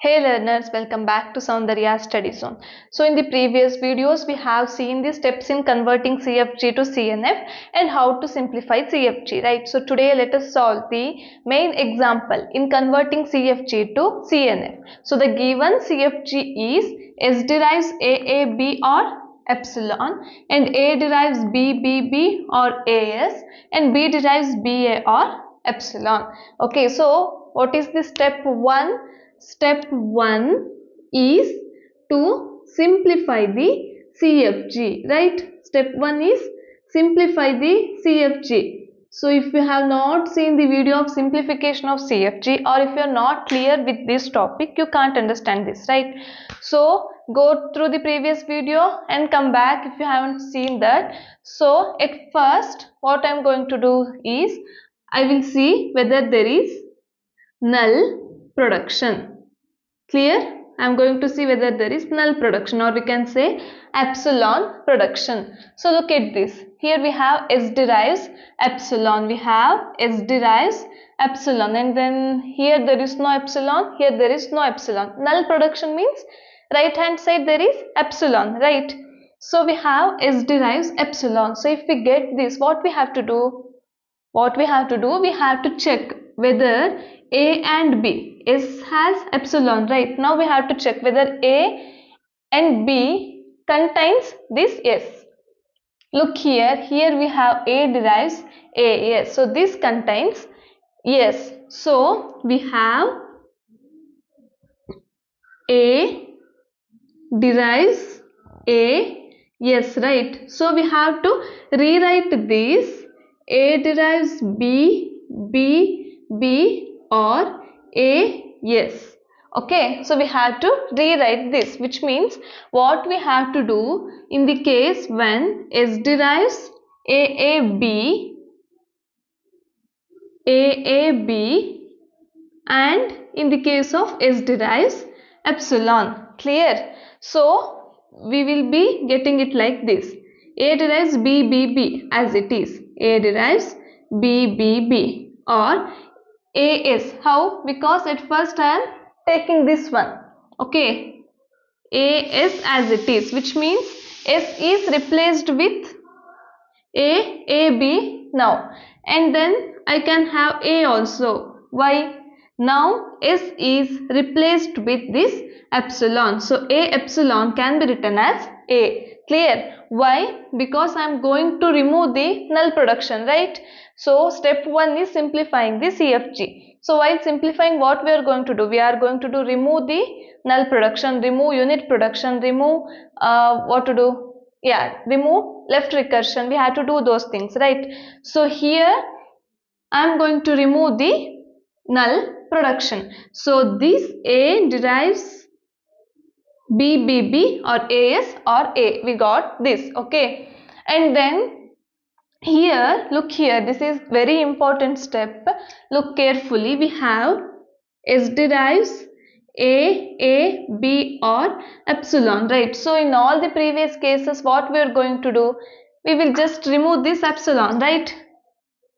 Hey learners, welcome back to Soundarya Study Zone. So in the previous videos we have seen the steps in converting CFG to CNF and how to simplify CFG, right? So today let us solve the main example in converting CFG to CNF. So the given CFG is S derives AAB or epsilon and A derives BBB or AS and B derives BA or epsilon. Okay, so what is the step 1? Step 1 is to simplify the CFG, right? Step 1 is simplify the CFG. So if you have not seen the video of simplification of CFG or if you are not clear with this topic, you can't understand this, right? So go through the previous video and come back if you haven't seen that. So at first what I am going to do is I will see whether there is null production. Clear? I am going to see whether there is null production, or we can say epsilon production. So look at this. Here we have S derives epsilon. We have S derives epsilon, and then here there is no epsilon. Here there is no epsilon. Null production means right hand side there is epsilon, right? So we have S derives epsilon. So if we get this, what we have to do? We have to check whether A and B, S has epsilon, right? Now we have to check whether A and B contains this S. Look here we have A derives AS. So this contains S. So we have A derives A, yes, right? So we have to rewrite this. A derives B, B, B or A, yes. Okay, so we have to rewrite this, which means what we have to do in the case when S derives AAB, and in the case of S derives epsilon. Clear? So we will be getting it like this. A derives BBB as it is. A derives BBB or AS. How? Because at first I am taking this one. Okay. AS as it is, which means S is replaced with AB now. And then I can have A also. Why? Now S is replaced with this epsilon. So A epsilon can be written as A. Clear? Why? Because I am going to remove the null production, right? So step 1 is simplifying the CFG. So while simplifying, what we are going to do? We are going to do remove the null production, remove unit production, remove what to do? Yeah, remove left recursion. We have to do those things, right? So here I am going to remove the null production. So this A derives BBB or AS or A. We got this, okay? And then here, look here, this is very important step. Look carefully. We have S derives A, B or epsilon, right? So in all the previous cases, what we are going to do? We will just remove this epsilon, right?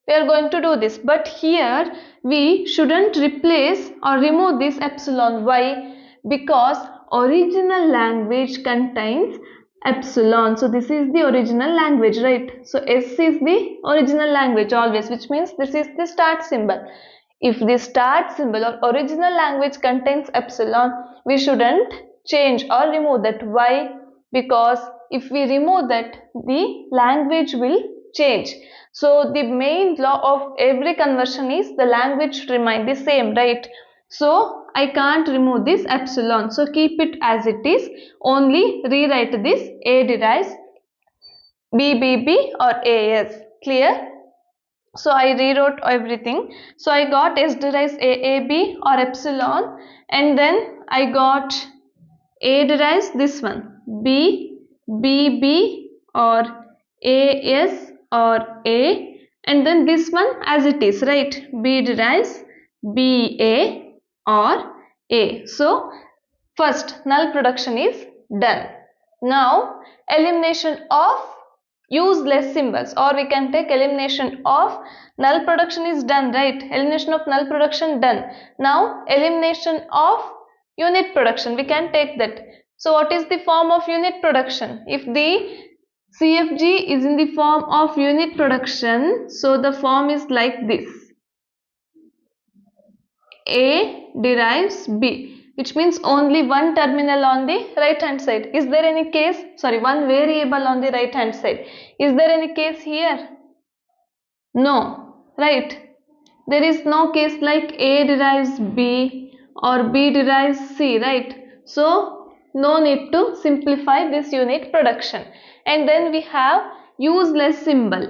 We are going to do this, but here we shouldn't replace or remove this epsilon. Why? Because original language contains epsilon. So this is the original language, right? So S is the original language always, which means this is the start symbol. If the start symbol or original language contains epsilon, we shouldn't change or remove that. Why? Because if we remove that, the language will change. So the main law of every conversion is the language should remain the same, right? So I can't remove this epsilon. So keep it as it is. Only rewrite this A derives BBB or AS. Clear? So I rewrote everything. So I got S derives AAB or epsilon, and then I got A derives this one B, BB or AS or A, and then this one as it is, right? B derives BA or A. So first null production is done. Now elimination of useless symbols, or we can take elimination of null production is done, right? Elimination of null production done. Now elimination of unit production. We can take that. So what is the form of unit production? If the CFG is in the form of unit production, so the form is like this. A derives B, which means only one terminal on the right hand side. Is there any case? Sorry, one variable on the right hand side. Is there any case here? No, right? There is no case like A derives B or B derives C, right? So no need to simplify this unit production. And then we have useless symbol.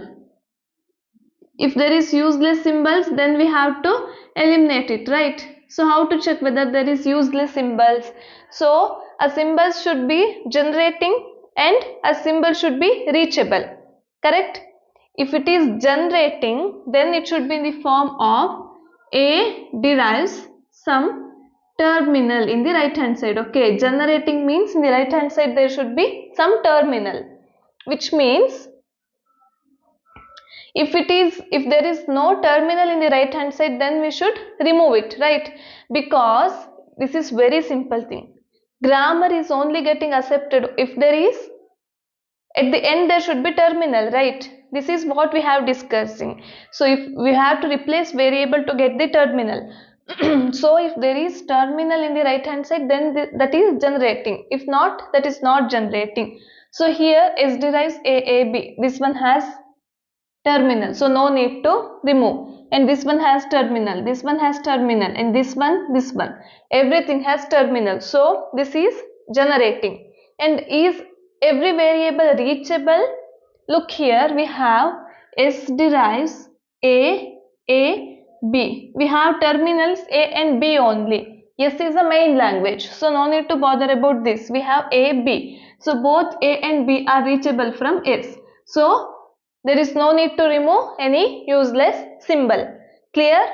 If there is useless symbols, then we have to eliminate it, right? So how to check whether there is useless symbols? So a symbol should be generating and a symbol should be reachable, correct? If it is generating, then it should be in the form of A derives some terminal in the right hand side. Okay, generating means in the right hand side there should be some terminal, which means if there is no terminal in the right hand side, then we should remove it, right? Because this is very simple thing. Grammar is only getting accepted if there is, at the end there should be terminal, right? This is what we have discussing. So if we have to replace variable to get the terminal. So if there is terminal in the right hand side, then that is generating. If not, that is not generating. So here S derives AAB. This one has terminal, so no need to remove. And this one has terminal, this one has terminal, and this one, everything has terminal. So this is generating. And is every variable reachable? Look here, we have S derives A, B. We have terminals A and B only. S is a main language, so no need to bother about this. We have A, B. So both A and B are reachable from S. So there is no need to remove any useless symbol. Clear?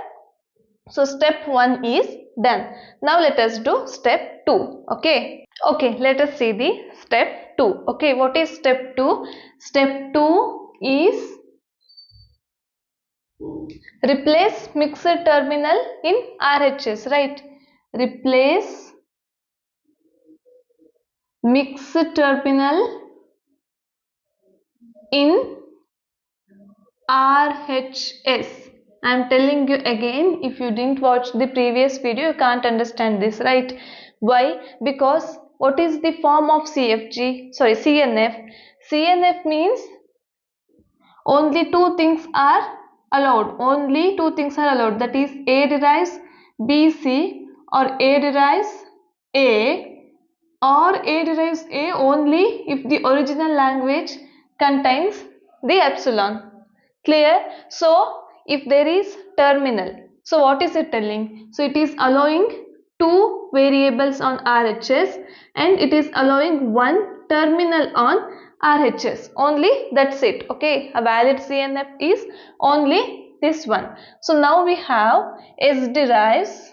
So step 1 is done. Now let us do step 2. Okay. Okay, let us see the step 2. Okay, what is step 2? Step 2 is replace mixed terminal in RHS, right? Replace mixed terminal in RHS. I am telling you again, if you didn't watch the previous video, you can't understand this, right? Why? Because what is the form of CFG? Sorry, CNF. CNF means only two things are allowed. Only two things are allowed. That is A derives BC or A derives A, or A derives A only if the original language contains the epsilon. Clear? So if there is terminal, so what is it telling? So it is allowing two variables on RHS and it is allowing one terminal on RHS. Only that's it. Okay, a valid CNF is only this one. So now we have S derives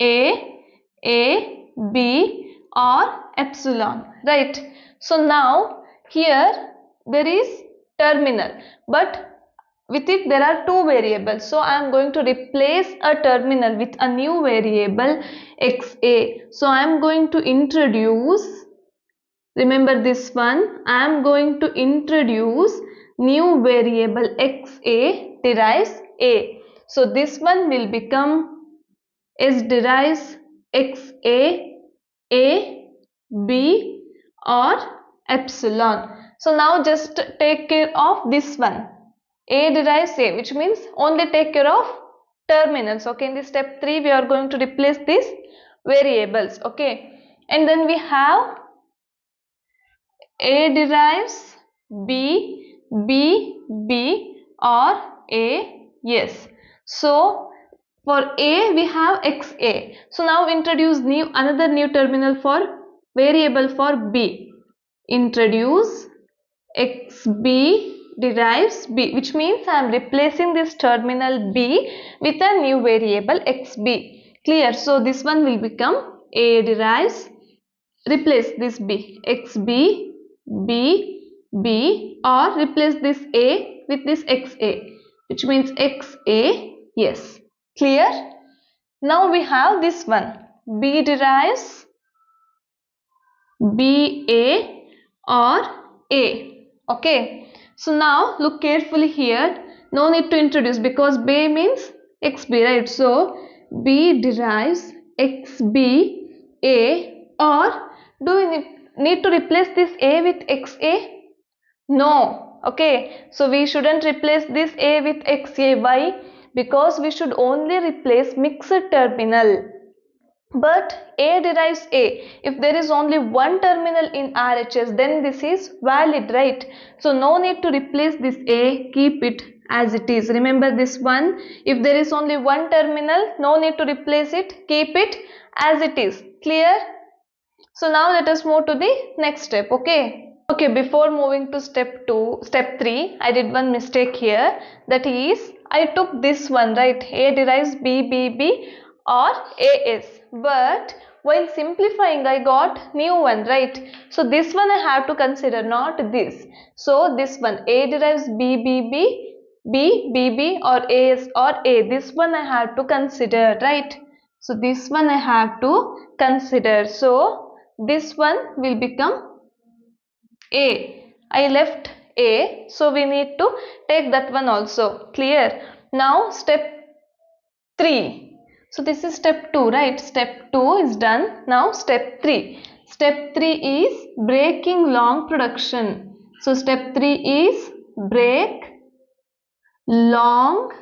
A, B or epsilon, right? So now here there is terminal, but with it there are two variables. So I am going to replace a terminal with a new variable XA. So I am going to introduce, remember this one, I am going to introduce new variable XA derives A. So this one will become S derives XA, A, B or epsilon. So now just take care of this one. A derives A, which means only take care of terminals. Okay, in the step 3 we are going to replace these variables. Okay, and then we have A derives B, B or A, yes. So for A we have XA. So now introduce another new terminal for variable for B. Introduce XB derives B, which means I am replacing this terminal B with a new variable XB. Clear? So this one will become A derives, replace this B, XB, B or replace this A with this XA, which means XA, yes. Clear? Now we have this one, B derives BA or A. Okay. So now look carefully here. No need to introduce because B means XB, right? So B derives XBA, or do we need to replace this A with XA? No. Okay. So we shouldn't replace this A with XA. Why? Because we should only replace mixed terminal. But A derives A. If there is only one terminal in RHS, then this is valid, right? So no need to replace this A, keep it as it is. Remember this one, if there is only one terminal, no need to replace it, keep it as it is. Clear? So now let us move to the next step, okay? Okay, before moving to step 3, I did one mistake here. That is, I took this one, right? A derives B or AS. But while simplifying, I got new one, right? So this one I have to consider, not this. So this one, A derives B or AS or A. This one I have to consider, right? So this one I have to consider. So this one will become A. I left A, so we need to take that one also. Clear? Now step 3. So this is step 2, right? Step 2 is done. Now step 3. Step 3 is breaking long production. So step 3 is break long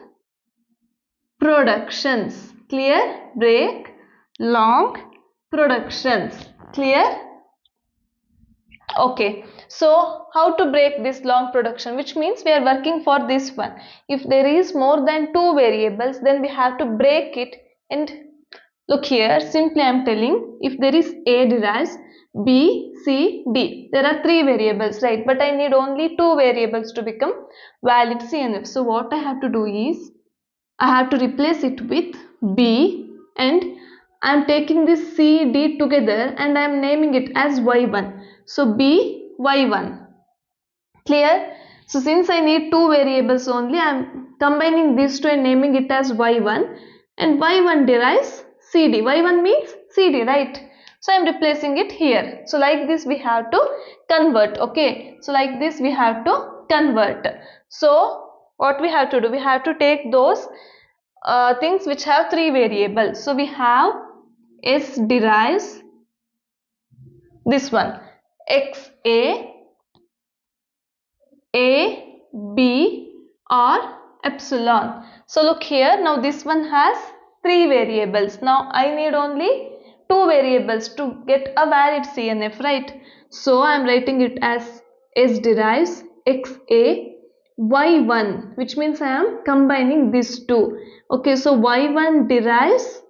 productions. Clear? Break long productions. Clear? Okay, so how to break this long production, which means we are working for this one. If there is more than 2 variables, then we have to break it. And look here, simply I am telling, if there is A derives B, C, D, there are 3 variables, right? But I need only 2 variables to become valid CNF. So what I have to do is, I have to replace it with B, and I am taking this C, D together and I am naming it as Y1. So B, Y1. Clear? So since I need 2 variables only, I am combining these two and naming it as Y1, and Y1 derives CD. Y1 means CD, right? So I am replacing it here. So like this we have to convert, okay? So like this we have to convert. So what we have to do? We have to take those things which have 3 variables. So we have S derives this one, XA, A, B or Epsilon. So look here, now this one has 3 variables. Now I need only 2 variables to get a valid CNF, right? So I am writing it as S derives XA Y1, which means I am combining these two. Okay, so Y1 derives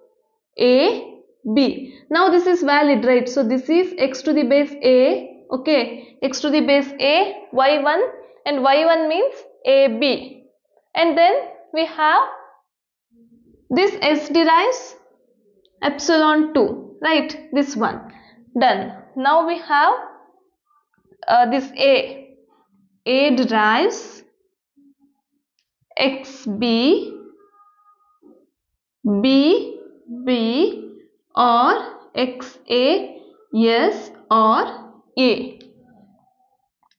A, B. Now this is valid, right? So this is x to the base A, okay, x to the base A, Y1, and Y1 means AB. And then we have this S derives epsilon 2, right? This one. Done. Now we have this A. A derives XB, B or XA, yes or A.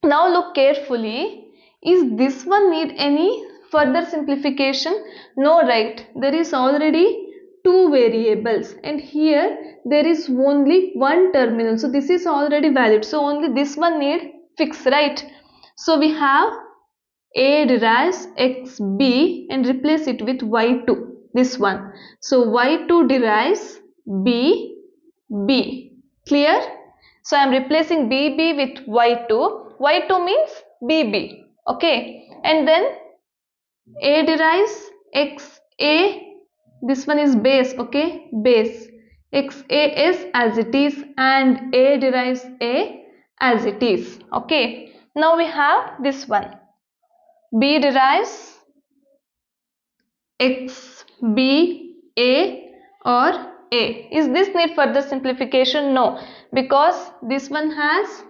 Now look carefully. Is this one need any further simplification? No, right? There is already 2 variables and here there is only one terminal. So this is already valid. So only this one need fix, right? So we have A derives XB and replace it with Y2. This one. So Y2 derives B. Clear? So I am replacing BB with Y2. Y2 means BB. Okay. And then A derives XA. This one is base. Okay. Base. XA is as it is and A derives A as it is. Okay. Now we have this one. B derives XB, A or A. Is this need further simplification? No, because this one has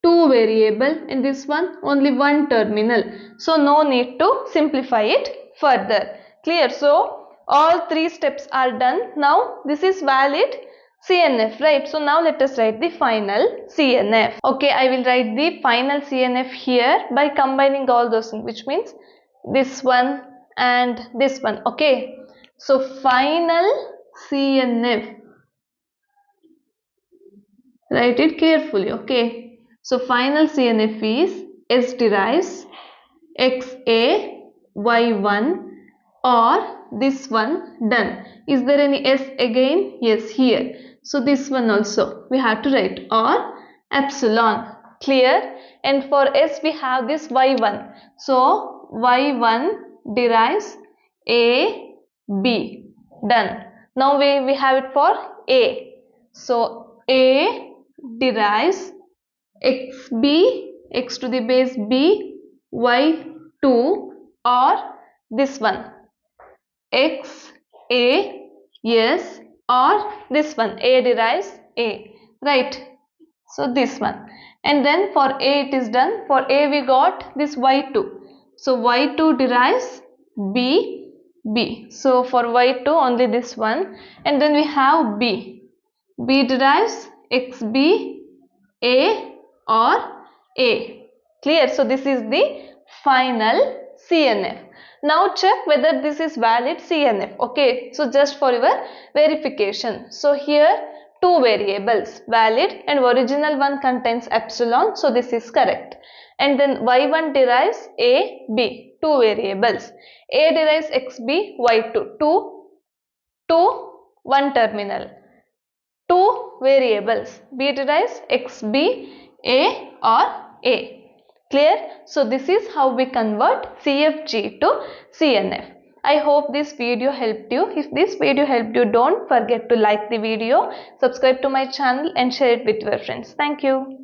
2 variable and this one only one terminal. So no need to simplify it further. Clear? So All three steps are done. Now this is valid CNF, right? So now let us write the final CNF. Okay, I will write the final CNF here by combining all those things, which means this one and this one. Okay, so final CNF, write it carefully. Okay, so final CNF is S derives XA Y1 or this one done. Is there any S again? Yes, here. So this one also we have to write, or epsilon. Clear? And for S we have this Y1. So Y1 derives A B. Done. Now we have it for A. So A derives XB, x to the base B, Y2, or this one X A, yes, or this one A derives A, right? So this one, and then for A it is done. For A we got this Y2, so Y2 derives B B. So for Y2 only this one, and then we have B derives XB A or A. Clear? So this is the final CNF. Now check whether this is valid CNF. Okay, so just for your verification. So here two variables, valid and original one contains epsilon, so this is correct. And then Y1 derives A, B, two variables. A derives XB, Y2, two, one terminal. Two variables, B derives XB, A or A. Clear? So this is how we convert CFG to CNF. I hope this video helped you. If this video helped you, don't forget to like the video, subscribe to my channel and share it with your friends. Thank you.